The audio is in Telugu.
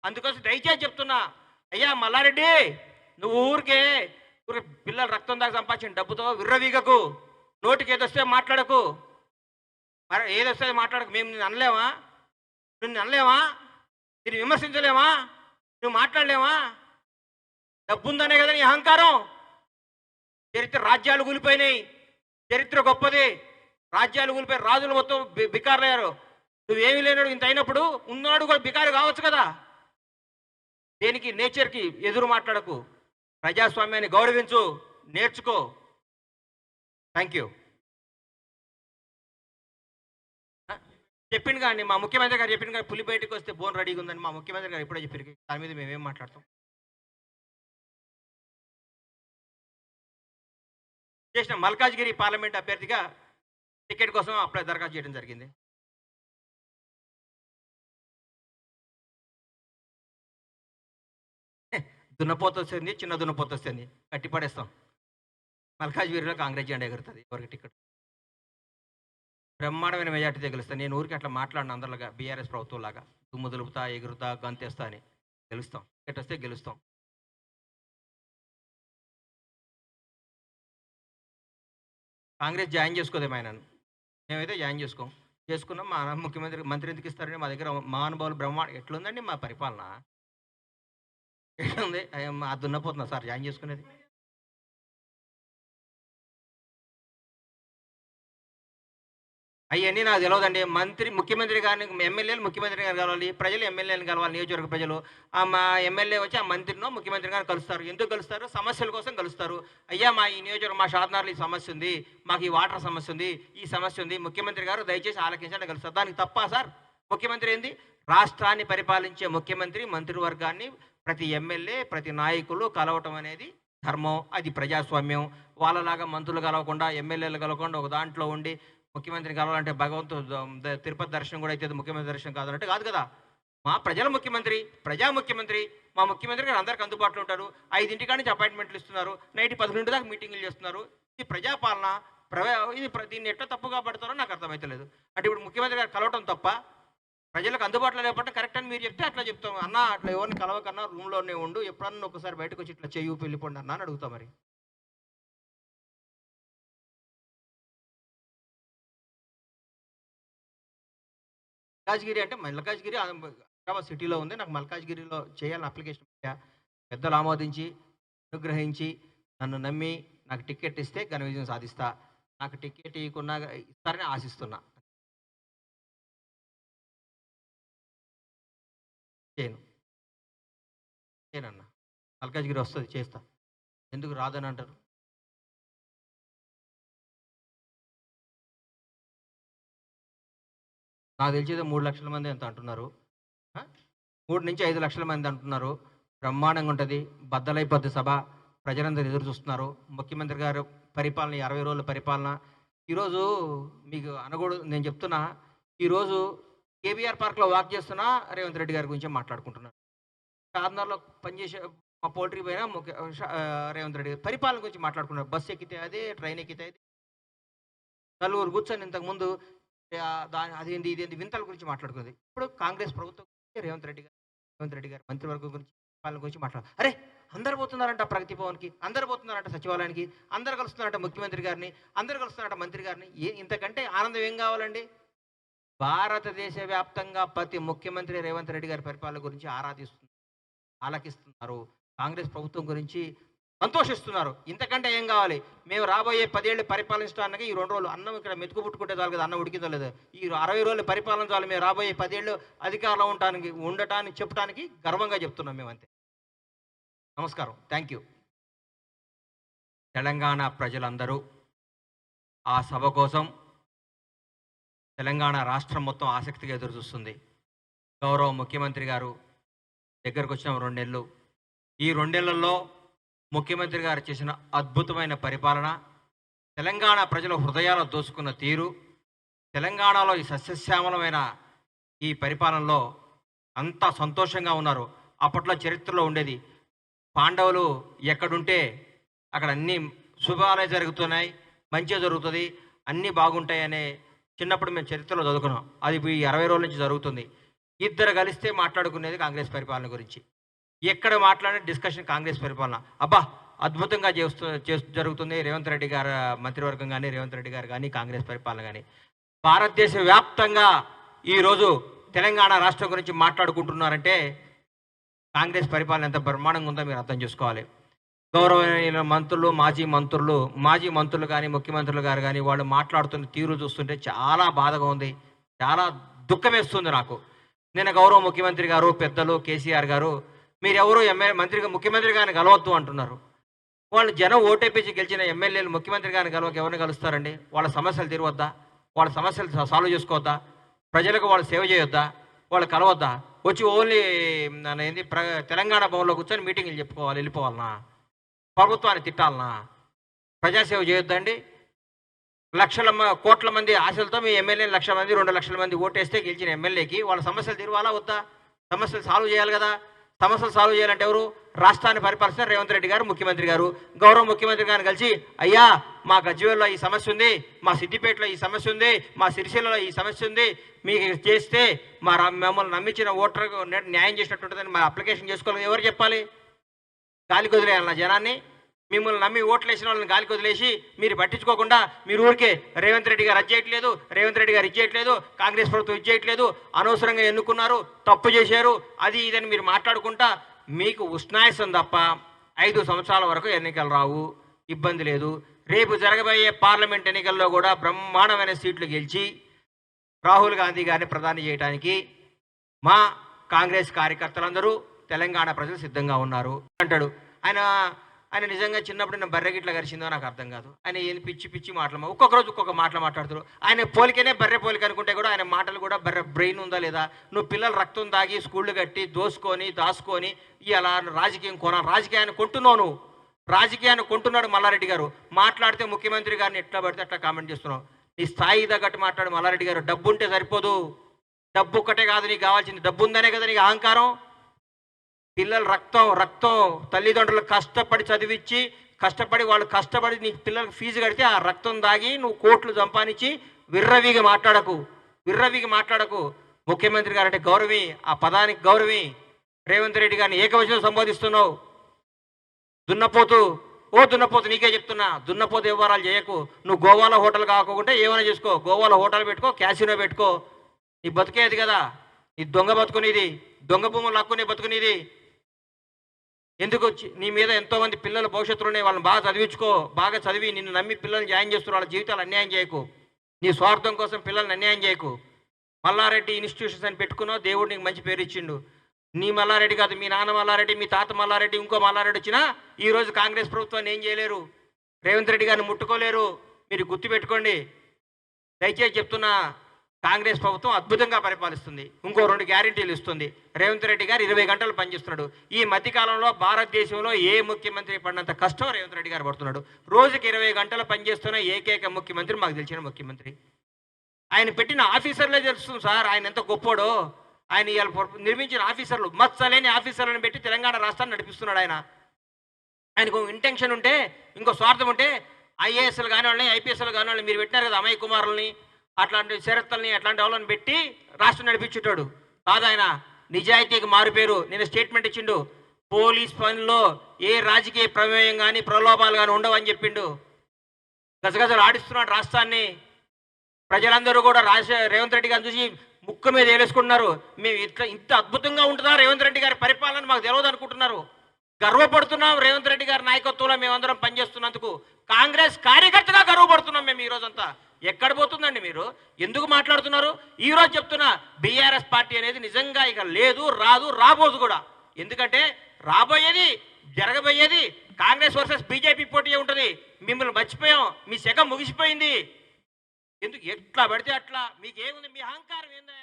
అందుకోసం దయచేసి చెప్తున్నా, అయ్యా మల్లారెడ్డి, నువ్వు ఊరికే పిల్లలు రక్తం దాకా సంపాదించిన డబ్బుతో విర్రవీగకు, నోటికి ఏదొస్తే మాట్లాడకు, మరి ఏదొస్తే మాట్లాడకు. మేము నిన్ను అనలేమా? నిన్ను అనలేమా? నిన్ను విమర్శించలేమా? నువ్వు మాట్లాడలేమా? డబ్బుందనే కదా నీ అహంకారం. చరిత్ర రాజ్యాలు కూలిపోయినాయి, చరిత్ర గొప్పది. రాజ్యాలు కూలిపోయి రాజులు మొత్తం బికారులయ్యారు. నువ్వేమీ లేనాడు ఇంత అయినప్పుడు ఉన్నాడు కూడా బికారు కావచ్చు కదా. దేనికి నేచర్కి ఎదురు మాట్లాడకు, ప్రజాస్వామ్యాన్ని గౌరవించు, నేర్చుకో. Thank you. చెప్పింది కానీ మా ముఖ్యమంత్రి గారు చెప్పింది కానీ, పులి బయటకు వస్తే బోన్ రెడీగా ఉందని మా ముఖ్యమంత్రి గారు ఎప్పుడో చెప్పారు. దాని మీద మేమేం మాట్లాడతాం? చేసిన మల్కాజ్గిరి పార్లమెంట్ అభ్యర్థిగా టికెట్ కోసం అప్లై దరఖాస్తు చేయడం జరిగింది. దున్నపోత వస్తుంది, చిన్న దున్నపోత వస్తుంది, కట్టి పడేస్తాం. మల్కాజ్గిరిలో కాంగ్రెస్ జెండా ఎగురుతుంది. ఎవరికి టికెట్ బ్రహ్మాండమైన మెజార్టీతో గెలుస్తాను. నేను ఊరికి అట్లా మాట్లాడిన అందరిలాగా బీఆర్ఎస్ ప్రభుత్వం లాగా దుమ్ము దులుపుతా, ఎగురుతా, గంతేస్తా అని. గెలుస్తాం, టికెట్ వస్తే గెలుస్తాం. కాంగ్రెస్ జాయిన్ చేసుకోదేమో ఆయనను. మేమైతే జాయిన్ చేసుకున్నాం. మా మంత్రి ఎందుకు ఇస్తారని మా దగ్గర మహానుభావులు ఎట్లుందండి మా పరిపాలన? ఎట్లుంది? అది దున్నపోతున్నా సార్ జాయిన్ చేసుకునేది. అవన్నీ నాకు తెలియదండి. ముఖ్యమంత్రి గారిని, ఎమ్మెల్యేలు ముఖ్యమంత్రి గారు కలవాలి, ప్రజలు ఎమ్మెల్యేలను కలవాలి, నియోజకవర్గ ప్రజలు. మా ఎమ్మెల్యే వచ్చి ఆ మంత్రినో ముఖ్యమంత్రి గారిని కలుస్తారు. ఎందుకు కలుస్తారు? సమస్యల కోసం కలుస్తారు. అయ్యా మా ఈ నియోజకవర్గం, మా షాద్నగర్లో ఈ సమస్య ఉంది, మాకు ఈ వాటర్ సమస్య ఉంది, ఈ సమస్య ఉంది, ముఖ్యమంత్రి గారు దయచేసి ఆలకించండి కలుస్తారు. దానికి తప్ప సార్? ముఖ్యమంత్రి ఏంది? రాష్ట్రాన్ని పరిపాలించే ముఖ్యమంత్రి మంత్రివర్గాన్ని ప్రతి ఎమ్మెల్యే, ప్రతి నాయకులు కలవటం అనేది ధర్మం. అది ప్రజాస్వామ్యం. వాళ్ళలాగా మంత్రులు కలవకుండా, ఎమ్మెల్యేలు కలవకుండా ఒక దాంట్లో ఉండి ముఖ్యమంత్రిని కలవాలంటే తిరుపతి దర్శనం కూడా అయితే ముఖ్యమంత్రి దర్శనం కాదన్నట్టు కాదు కదా. మా ప్రజల ముఖ్యమంత్రి, ప్రజా ముఖ్యమంత్రి. మా ముఖ్యమంత్రి గారు అందరికి అందుబాటులో ఉంటారు. 5 నుంచి అపాయింట్మెంట్లు ఇస్తున్నారు, నైట్ 11 దాకా మీటింగులు చేస్తున్నారు. ఇది ప్రజాపాలన. దీన్ని ఎట్లా తప్పుగా పడతారో నాకు అర్థమవుతలేదు. అంటే ఇప్పుడు ముఖ్యమంత్రి గారు కలవటం తప్ప, ప్రజలకు అందుబాటులో లేకపోతే కరెక్ట్ అని మీరు చెప్తే అట్లా చెప్తాం. అన్న అట్లా ఎవరిని కలవకన్నా రూమ్లోనే ఉండు, ఎప్పుడన్నా ఒకసారి బయటకు వచ్చి ఇట్లా చెయ్యి వెళ్ళిపోండి అన్న అని అడుగుతాం. మరి మల్కాజ్గిరి అంటే మల్కాజ్గిరి హైదరాబాద్ సిటీలో ఉంది. నాకు మల్కాజ్గిరిలో చేయాలని అప్లికేషన్ పెట్టా. పెద్దలు ఆమోదించి, అనుగ్రహించి, నన్ను నమ్మి నాకు టికెట్ ఇస్తే ఘన విజయం సాధిస్తా. నాకు టికెట్ ఇవ్వకుండా ఇస్తారని ఆశిస్తున్నా. చేయను, చేయనన్నా. మల్కాజ్గిరి వస్తుంది, చేస్తా. ఎందుకు రాదని అంటారు? నాకు తెలిసేది 3 లక్షల మంది ఎంత అంటున్నారు. 3-5 లక్షల మంది అంటున్నారు. బ్రహ్మాండంగా ఉంటుంది. బద్దలైపోద్ది సభ. ప్రజలందరూ ఎదురు చూస్తున్నారు. ముఖ్యమంత్రి గారు పరిపాలన, 60 రోజుల పరిపాలన. ఈరోజు మీకు అనకూడదు, నేను చెప్తున్నా. ఈరోజు కేబీఆర్ పార్క్లో వాక్ చేస్తున్నా, రేవంత్ రెడ్డి గారి గురించి మాట్లాడుకుంటున్నాను. షాద్నగర్లో పనిచేసే మా పౌల్ట్రీ పైన రేవంత్ రెడ్డి గారు పరిపాలన గురించి మాట్లాడుకున్నారు. బస్సు ఎక్కితే అదే, ట్రైన్ ఎక్కితే అది. నలుగురు కూర్చొని ఇంతకుముందు అదేంటి ఇదేంటి వింతల గురించి మాట్లాడుకుంది. ఇప్పుడు కాంగ్రెస్ ప్రభుత్వం రేవంత్ రెడ్డి గారు మంత్రివర్గం గురించి, పాలన గురించి అరే అందరు పోతున్నారంట ప్రగతి భవన్కి, అందరు పోతున్నారంట సచివాలయానికి, అందరు కలుస్తున్నారంట ముఖ్యమంత్రి గారిని, అందరు కలుస్తున్నారంట మంత్రి గారిని. ఇంతకంటే ఆనందం ఏం కావాలండి? భారతదేశ వ్యాప్తంగా ప్రతి ముఖ్యమంత్రి రేవంత్ రెడ్డి గారి పరిపాలన గురించి ఆలకిస్తున్నారు. కాంగ్రెస్ ప్రభుత్వం గురించి సంతోషిస్తున్నారు. ఇంతకంటే ఏం కావాలి? మేము రాబోయే 10 ఏళ్ళు పరిపాలించడానికి ఈ 2 రోజులు అన్నం ఇక్కడ మెతుకు పుట్టుకుంటే చాలు కదా, అన్నం ఉడికిందో లేదు. ఈ 60 రోజులు పరిపాలన చాలు. మేము రాబోయే 10 ఏళ్ళు అధికారంలో ఉండటానికి చెప్పడానికి గర్వంగా చెప్తున్నాం మేమంతే. నమస్కారం. Thank you. తెలంగాణ ప్రజలందరూ ఆ సభ కోసం తెలంగాణ రాష్ట్రం మొత్తం ఆసక్తిగా ఎదురు చూస్తుంది. గౌరవ ముఖ్యమంత్రి గారు దగ్గరకు వచ్చిన 2 నెలలు. ఈ 2 నెలల్లో ముఖ్యమంత్రి గారు చేసిన అద్భుతమైన పరిపాలన, తెలంగాణ ప్రజల హృదయాలు దోసుకున్న తీరు, తెలంగాణలో ఈ సస్యశ్యామలమైన ఈ పరిపాలనలో అంతా సంతోషంగా ఉన్నారు. అప్పట్లో చరిత్రలో ఉండేది, పాండవులు ఎక్కడుంటే అక్కడ అన్నీ శుభాలే జరుగుతున్నాయి, మంచిగా జరుగుతుంది, అన్నీ బాగుంటాయి అనే చిన్నప్పుడు మేము చరిత్రలో చదువుకున్నాం. అది ఈ 60 రోజుల నుంచి జరుగుతుంది. ఇద్దరు కలిస్తే మాట్లాడుకునేది కాంగ్రెస్ పరిపాలన గురించి. ఎక్కడ మాట్లాడిన డిస్కషన్ కాంగ్రెస్ పరిపాలన. అబ్బా! అద్భుతంగా జరుగుతుంది రేవంత్ రెడ్డి గారు మంత్రివర్గం కానీ, రేవంత్ రెడ్డి గారు కానీ, కాంగ్రెస్ పరిపాలన కానీ. భారతదేశ వ్యాప్తంగా ఈరోజు తెలంగాణ రాష్ట్రం గురించి మాట్లాడుకుంటున్నారంటే కాంగ్రెస్ పరిపాలన ఎంత బ్రహ్మాండంగా ఉందో మీరు అర్థం చేసుకోవాలి. గౌరవనీయుల మంత్రులు, మాజీ మంత్రులు కానీ, ముఖ్యమంత్రులు గారు కానీ వాళ్ళు మాట్లాడుతున్న తీరు చూస్తుంటే చాలా బాధగా ఉంది, చాలా దుఃఖమేస్తుంది నాకు. నిన్న గౌరవ ముఖ్యమంత్రి గారు, పెద్దలు కేసీఆర్ గారు, మీరెవరు ముఖ్యమంత్రి గారిని కలవద్దు అంటున్నారు. వాళ్ళు జనం ఓటేపించి గెలిచిన ఎమ్మెల్యేలు ముఖ్యమంత్రి గారిని ఎవరిని కలుస్తారండి? వాళ్ళ సమస్యలు తీరవద్దా? వాళ్ళ సమస్యలు సాల్వ్ చేసుకోవద్దా? ప్రజలకు వాళ్ళు సేవ చేయొద్దా? వాళ్ళు కలవద్దా? వచ్చి ఓన్లీ తెలంగాణ భవన్లో కూర్చొని మీటింగ్లు చెప్పుకోవాలి, వెళ్ళిపోవాలనా? ప్రభుత్వాన్ని తిట్టాలనా? ప్రజాసేవ చేయొద్దండి? కోట్ల మంది ఆశలతో మీ ఎమ్మెల్యేలు 1,00,000 మంది 2,00,000 మంది ఓటేస్తే గెలిచిన ఎమ్మెల్యేకి వాళ్ళ సమస్యలు తీరవాలా వద్దా? సమస్యలు సాల్వ్ చేయాలి కదా. సమస్యలు సాల్వ్ చేయాలంటే ఎవరు? రాష్ట్రాన్ని పరిపాలిస్తున్న రేవంత్ రెడ్డి గారు, ముఖ్యమంత్రి గారు. గౌరవ ముఖ్యమంత్రి గారిని కలిసి, అయ్యా మా గజ్వేల్లో ఈ సమస్య ఉంది, మా సిద్దిపేటలో ఈ సమస్య ఉంది, మా సిరిసిల్లలో ఈ సమస్య ఉంది, మీకు చేస్తే మమ్మల్ని నమ్మించిన ఓటర్కు న్యాయం చేసినట్టుంటుందని మా అప్లికేషన్ చేసుకోవాలి. ఎవరు చెప్పాలి? గాలికి వదిలేయాలన్నా జనాన్ని? మిమ్మల్ని నమ్మి ఓట్లు వేసిన వాళ్ళని గాలికి వదిలేసి మీరు పట్టించుకోకుండా మీరు ఊరికే రేవంత్ రెడ్డి గారు అజ్జేయట్లేదు, రేవంత్ రెడ్డి గారు ఇచ్చేయట్లేదు, కాంగ్రెస్ ప్రభుత్వం ఇచ్చేయట్లేదు, అనవసరంగా ఎన్నుకున్నారు, తప్పు చేశారు, అది ఇదని మీరు మాట్లాడుకుంటా మీకు ఉష్ణాయసం తప్ప 5 సంవత్సరాల వరకు ఎన్నికలు రావు, ఇబ్బంది లేదు. రేపు జరగబోయే పార్లమెంట్ ఎన్నికల్లో కూడా బ్రహ్మాండమైన సీట్లు గెలిచి రాహుల్ గాంధీ గారిని ప్రధాని చేయడానికి మా కాంగ్రెస్ కార్యకర్తలందరూ, తెలంగాణ ప్రజలు సిద్ధంగా ఉన్నారు అంటాడు. ఆయన నిజంగా చిన్నప్పుడు నేను బర్రెగిట్లా గరిచిందో నాకు అర్థం కాదు. ఆయన ఏం పిచ్చి మాటలు, ఒక్కొక్క రోజు ఒక్కొక్క మాటలు మాట్లాడుతారు. ఆయన పోలికనే బర్రె పోలిక అనుకుంటే కూడా ఆయన మాటలు కూడా బర్రె బ్రెయిన్ ఉందా లేదా? నువ్వు పిల్లలు రక్తం తాగి స్కూళ్ళు కట్టి దాచుకొని ఇలా రాజకీయాన్ని కొంటున్నావు నువ్వు. రాజకీయాన్ని కొంటున్నాడు మల్లారెడ్డి గారు. మాట్లాడితే ముఖ్యమంత్రి గారిని ఎట్లా పడితే అట్లా కామెంట్ చేస్తున్నావు. నీ స్థాయి తగ్గట్టు మాట్లాడు మల్లారెడ్డి గారు. డబ్బు ఉంటే సరిపోదు, డబ్బు ఒక్కటే కాదు నీకు కావాల్సింది, డబ్బు ఉందనే కదా నీకు అహంకారం. పిల్లలు రక్తం తల్లిదండ్రులు కష్టపడి చదివించి వాళ్ళు కష్టపడి నీ పిల్లలకు ఫీజు కడితే ఆ రక్తం దాగి నువ్వు కోట్లు సంపాదించి విర్రవీగి మాట్లాడకు. ముఖ్యమంత్రి గారు అంటే గౌరవి, ఆ పదానికి గౌరవి. రేవంత్ రెడ్డి గారిని ఏకవచనం సంబోధిస్తున్నావు. దున్నపోతు నీకే చెప్తున్నా, దున్నపోతు వ్యవహారాలు చేయకు. నువ్వు గోవాలో హోటల్ కాకుండా ఏమైనా చేసుకో, గోవాలో హోటల్ పెట్టుకో, క్యాసినో పెట్టుకో. నీ బతుకేది కదా, నీ దొంగ బతుకునేది, దొంగ భూములు లాక్కునే బతుకునేది. ఎందుకు నీ మీద ఎంతోమంది పిల్లల భవిష్యత్తులోనే వాళ్ళని బాగా చదివి నిన్ను నమ్మి పిల్లల్ని జాయిన్ చేస్తున్నారు. వాళ్ళ జీవితాలు అన్యాయం చేయకు. నీ స్వార్థం కోసం పిల్లల్ని అన్యాయం చేయకు. మల్లారెడ్డి ఇన్స్టిట్యూషన్స్ అని పెట్టుకున్నావు, దేవుడు నీకు మంచి పేరు ఇచ్చిండు. నీ మల్లారెడ్డి కాదు, మీ నాన్న మల్లారెడ్డి, మీ తాత మల్లారెడ్డి, ఇంకో మల్లారెడ్డి వచ్చినా ఈరోజు కాంగ్రెస్ ప్రభుత్వాన్ని ఏం చేయలేరు, రేవంత్ రెడ్డి గారిని ముట్టుకోలేరు. మీరు గుర్తుపెట్టుకోండి. దయచేసి చెప్తున్నా, కాంగ్రెస్ ప్రభుత్వం అద్భుతంగా పరిపాలిస్తుంది. ఇంకో 2 గ్యారెంటీలు ఇస్తుంది. రేవంత్ రెడ్డి గారు 20 గంటలు పనిచేస్తున్నాడు. ఈ మధ్యకాలంలో భారతదేశంలో ఏ ముఖ్యమంత్రి పడినంత కష్టం రేవంత్ రెడ్డి గారు పడుతున్నాడు. రోజుకి 20 గంటలు పనిచేస్తున్న ఏకైక ముఖ్యమంత్రి మాకు తెలిసిన ముఖ్యమంత్రి. ఆయన పెట్టిన ఆఫీసర్లే తెలుస్తుంది సార్ ఆయన ఎంత గొప్పోడో. ఆయన ఇవాళ నిర్మించిన ఆఫీసర్లు, మత్సలేని ఆఫీసర్లను పెట్టి తెలంగాణ రాష్ట్రాన్ని నడిపిస్తున్నాడు. ఆయనకు ఇంటెన్షన్ ఉంటే, ఇంకో స్వార్థం ఉంటే ఐఏఎస్లు కాని వాళ్ళని, ఐపీఎస్లు కాని వాళ్ళని మీరు పెట్టినారు కదా, అమయ్ కుమారుల్ని, అట్లాంటి శరత్తుల్ని, అట్లాంటి వాళ్ళని పెట్టి రాష్ట్రం నడిపించుంటాడు కాదు. ఆయన నిజాయితీకి మారుపేరు. నేను స్టేట్మెంట్ ఇచ్చిండు, పోలీస్ పనిలో ఏ రాజకీయ ప్రమేయం కానీ ప్రలోభాలు కానీ ఉండవని చెప్పిండు. గజగజలు ఆడిస్తున్నాడు రాష్ట్రాన్ని. ప్రజలందరూ కూడా రేవంత్ రెడ్డి గారిని చూసి ముక్కు మీద వేలేసుకుంటున్నారు. మేము ఇంత అద్భుతంగా ఉంటుందా రేవంత్ రెడ్డి గారి పరిపాలన మాకు తెలియదు అనుకుంటున్నారు. గర్వపడుతున్నాం రేవంత్ రెడ్డి గారి నాయకత్వంలో మేమందరం పనిచేస్తున్నందుకు. కాంగ్రెస్ కార్యకర్తగా గర్వపడుతున్నాం మేము ఈ రోజంతా. ఎక్కడ పోతుందండి మీరు? ఎందుకు మాట్లాడుతున్నారు? ఈరోజు చెప్తున్నా, బీఆర్ఎస్ పార్టీ అనేది నిజంగా ఇక లేదు, రాబోదు కూడా. ఎందుకంటే జరగబోయేది కాంగ్రెస్ వర్సెస్ బీజేపీ పోటీ ఉంటుంది. మిమ్మల్ని మర్చిపోయాం, మీ శకం ముగిసిపోయింది. ఎందుకు ఎట్లా పడితే అట్లా? మీకేముంది? మీ అహంకారం ఏందా?